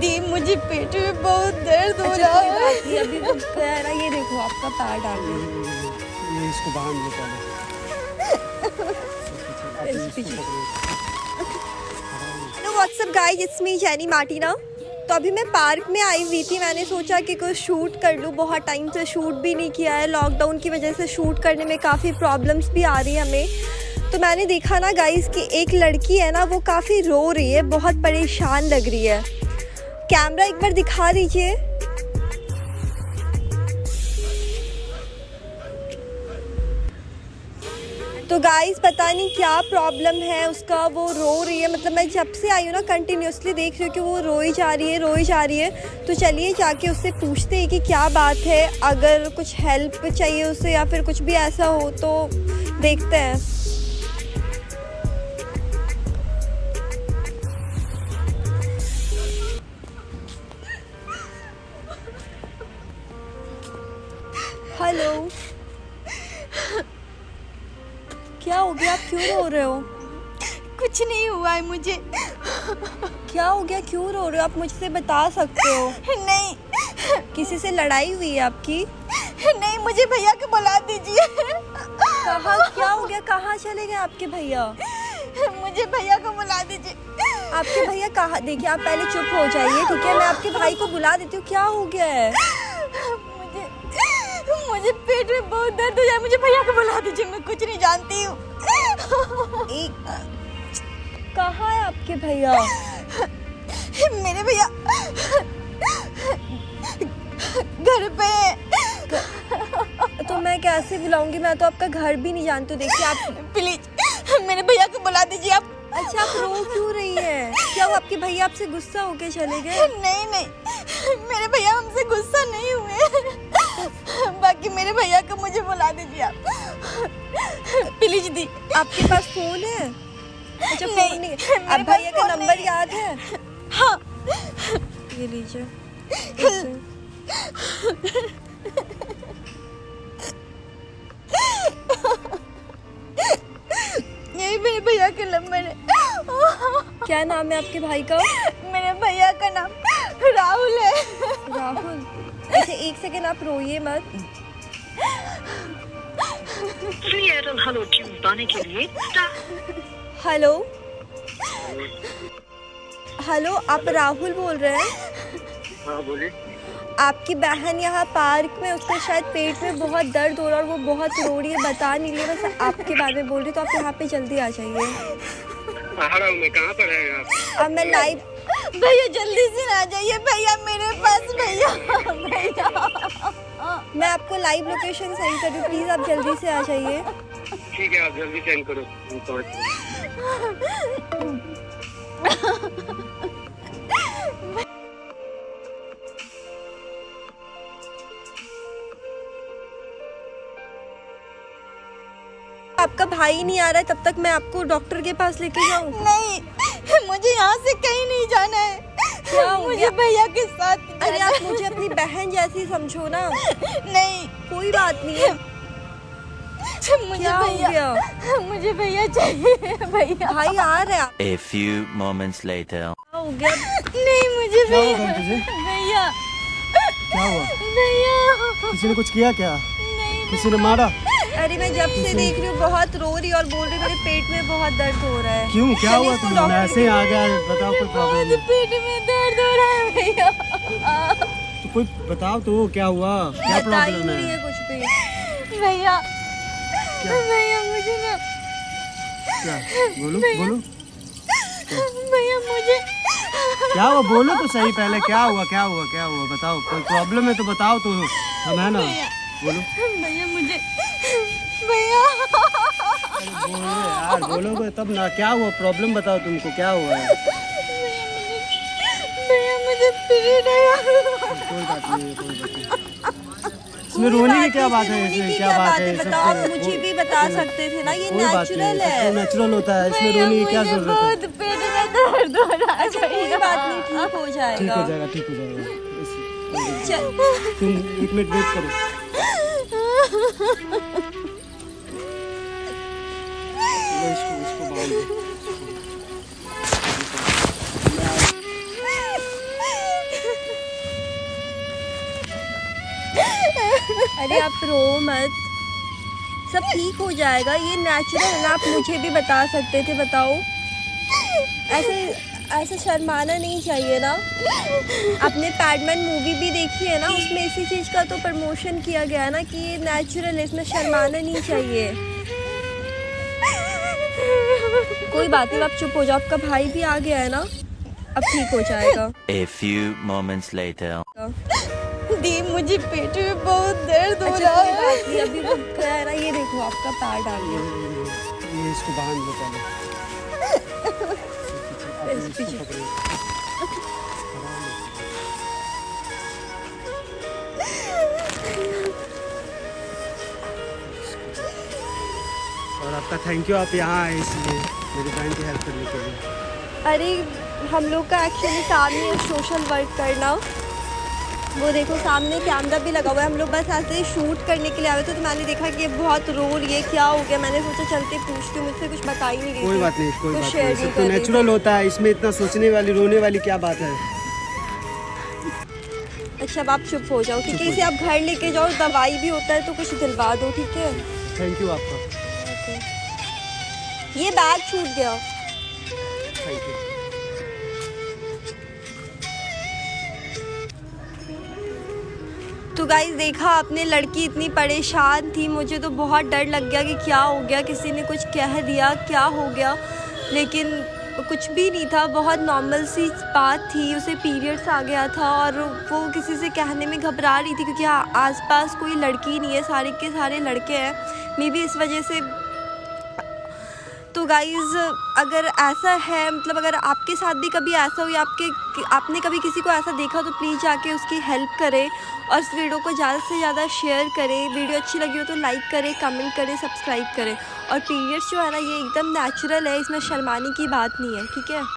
दी मुझे पेट में बहुत दर्द हो रहा है। अभी वो कह रहा ये देखो आपका पैर डाल दो। ये इसको बाहर निकालो। Hello what's up guys, it's me jenny Martina. तो अभी मैं पार्क में आई हुई थी। मैंने सोचा कि कुछ शूट कर लूँ, बहुत टाइम से शूट भी नहीं किया है। लॉकडाउन की वजह से शूट करने में काफ़ी प्रॉब्लम्स भी आ रही है हमें। तो मैंने देखा ना गाइस कि एक लड़की है ना, वो काफ़ी रो रही है, बहुत परेशान लग रही है। कैमरा एक बार दिखा दीजिए। तो गाइस पता नहीं क्या प्रॉब्लम है उसका, वो रो रही है। मतलब मैं जब से आई हूँ ना कंटिन्यूसली देख रही हूँ कि वो रोई जा रही है। तो चलिए जाके उससे पूछते हैं कि क्या बात है, अगर कुछ हेल्प चाहिए उसे या फिर कुछ भी ऐसा हो तो देखते हैं। हेलो, क्या हो गया? आप क्यों रो रहे हो? कुछ नहीं हुआ है मुझे। क्या हो गया? क्यों रो रहे हो? आप मुझसे बता सकते हो। नहीं। किसी से लड़ाई हुई है आपकी? नहीं, मुझे भैया को बुला दीजिए। कहाँ? क्या हो गया? कहाँ चले गए आपके भैया? मुझे भैया को बुला दीजिए। आपके भैया कहाँ? देखिए आप पहले चुप हो जाइए, ठीक है? मैं आपके भाई को बुला देती हूँ। क्या हो गया है? मुझे पेट में बहुत दर्द हो जाए, मुझे भैया को बुला दीजिए। मैं कुछ नहीं जानती हूँ। कहाँ है आपके भैया? मेरे भैया घर पे है। तो मैं कैसे बुलाऊंगी? मैं तो आपका घर भी नहीं जानती हूँ। देखिए आप प्लीज मेरे भैया को बुला दीजिए आप। अच्छा, आप रो क्यों रही है? क्या वो आपके भैया आपसे गुस्सा होके चले गए? नहीं, मेरे भैया हमसे गुस्सा नहीं हुए। बाकी मेरे भैया को मुझे बुला दीजिए आप प्लीज दी। आपके पास फोन है? अच्छा फोन नहीं। आप भैया का नंबर याद है? हाँ, ये लीजिए। यही मेरे भैया का नंबर है। क्या नाम है आपके भाई का? मेरे भैया का नाम राहुल है। राहुल। अच्छा एक सेकंड, आप रोइए मत। हेलो ट्यून पाने के लिए हेलो हेलो, आप राहुल बोल रहे हैं? हाँ बोलिए। आपकी बहन यहाँ पार्क में, उसको शायद पेट में बहुत दर्द हो रहा है और वो बहुत रो रही है, बता नहीं रही, बस आपके बारे में बोल रही। तो आप यहाँ पे जल्दी आ जाइए। आ रहा हूँ मैं। कहाँ पर है आप? अब मैं लाइव। भैया जल्दी से आ जाइए। भैया मेरे पास। भैया मैं आपको लाइव लोकेशन सेंड कर रही हूँ, प्लीज़ आप जल्दी से आ जाइए। ठीक है, आप जल्दी सेंड करो। आपका भाई नहीं आ रहा है, तब तक मैं आपको डॉक्टर के पास लेके जाऊँ? नहीं, मुझे यहाँ से कहीं नहीं जाना है। क्या हो मुझे गया? भैया के साथ। अरे आप मुझे अपनी बहन जैसी समझो ना। नहीं, कोई बात नहीं है। मुझे क्या हो गया? मुझे भैया चाहिए। भैया भाई आ रहे हैं। A few moments later. क्या हो गया? नहीं, मुझे क्या भैया। हुआ तुझे? भैया क्या हुआ? भैया किसी ने कुछ किया क्या? नहीं। किसी ने मारा? अरे मैं जब से देख रही हूँ बहुत रो रही और बोल रही मेरे पेट में बहुत दर्द हो रहा है। क्यों? क्या हुआ तुम्हें? मैं ऐसे ही आ गया। बताओ कोई प्रॉब्लम मुझे है पेट में दर्द हो रहा है भैया। तो कोई बताओ तो क्या हुआ? क्या बता ही प्रॉब्लम नहीं है? है कुछ भी। भैया क्या? भैया मुझे ना। क्या? बोलो बोलो। भैया मुझे क्या हुआ? बोलो तो सही पहले। क्या हुआ? क्या हुआ? क्या हुआ? बताओ। कोई प्रॉब्लम है तो बताओ तो हम है ना। बोलो। भैया मुझे भैया बोलो यार, बोलोगे तब ना। क्या हुआ? प्रॉब्लम बताओ तुमको। क्या हुआ है? भैया मुझे पीरियड आया। कोई बात नहीं है, कोई बात नहीं। इसमें रोने की क्या बात है? इसमें क्या बात है? बताओ, आप मुझे भी बता सकते थे ना, ये कोई बात नेचुरल नहीं, है। नेचुरल होता है। इसमें रोने की क्या जरूरत है? बहुत पेट में दर्द हो रहा है। अच्छा कोई बात नहीं, ठीक हो ठीक जाएगा। हो जाएगा, ठीक हो जाएगा। चल तुम 1 मिनट वेट करो। इसको बांध दो। अरे आप रो मत, सब ठीक हो जाएगा, ये नेचुरल है ना। आप मुझे भी बता सकते थे, बताओ। ऐसे शर्माना नहीं चाहिए ना। आपने पैडमैन मूवी भी देखी है ना, उसमें इसी चीज़ का तो प्रमोशन किया गया है ना कि ये नेचुरल है, इसमें शर्माना नहीं चाहिए। कोई बात नहीं, आप चुप हो जाओ, आपका भाई भी आ गया है ना, अब ठीक हो जाएगा। A few moments later. दी मुझे पेट में बहुत दर्द हो अच्छा रहा कोई है। बात नहीं, अभी वो गया है ना, ये देखो आपका पैड आ गया। ये इसको बांध दो पहले। पीछे। और आपका थैंक यू, आप यहाँ आए इसलिए मेरी बहन की हेल्प करने के लिए। अरे हम लोग का एक्चुअली काम ही है सोशल वर्क करना। वो देखो सामने कैमरा भी लगा हुआ है, हम लोग बस ऐसे ही शूट करने के लिए आए थे, तो मैंने देखा कि ये बहुत रो रही है, क्या हो गया। मैंने सोचा चलते पूछती हूँ, मुझसे कुछ बता ही नहीं रही कोई थी, बात नहीं, कोई कुछ बात शेयर नहीं, नहीं सब तो कर रही नेचुरल होता है, इसमें इतना सोचने वाली रोने वाली क्या बात है। थी। अच्छा अब आप चुप हो जाओ, क्योंकि हो इसे आप घर लेके जाओ, दवाई भी होता है तो कुछ दिलवा दो, ठीक है। थैंक यू आपका, ये बैग छूट गया। Thank you. तो गाइस देखा आपने, लड़की इतनी परेशान थी, मुझे तो बहुत डर लग गया कि क्या हो गया, किसी ने कुछ कह दिया, क्या हो गया, लेकिन कुछ भी नहीं था, बहुत नॉर्मल सी बात थी। उसे पीरियड्स आ गया था और वो किसी से कहने में घबरा रही थी, क्योंकि आसपास कोई लड़की नहीं है, सारे के सारे लड़के हैं, मे बी इस वजह से। तो गाइज़ अगर ऐसा है, मतलब अगर आपके साथ भी कभी ऐसा हो या आपने कभी किसी को ऐसा देखा, तो प्लीज़ जाके उसकी हेल्प करें और इस वीडियो को ज़्यादा से ज़्यादा शेयर करें। वीडियो अच्छी लगी हो तो लाइक करें, कमेंट करें, सब्सक्राइब करें। और पीरियड्स जो है ना, ये एकदम नेचुरल है, इसमें शर्माने की बात नहीं है, ठीक है।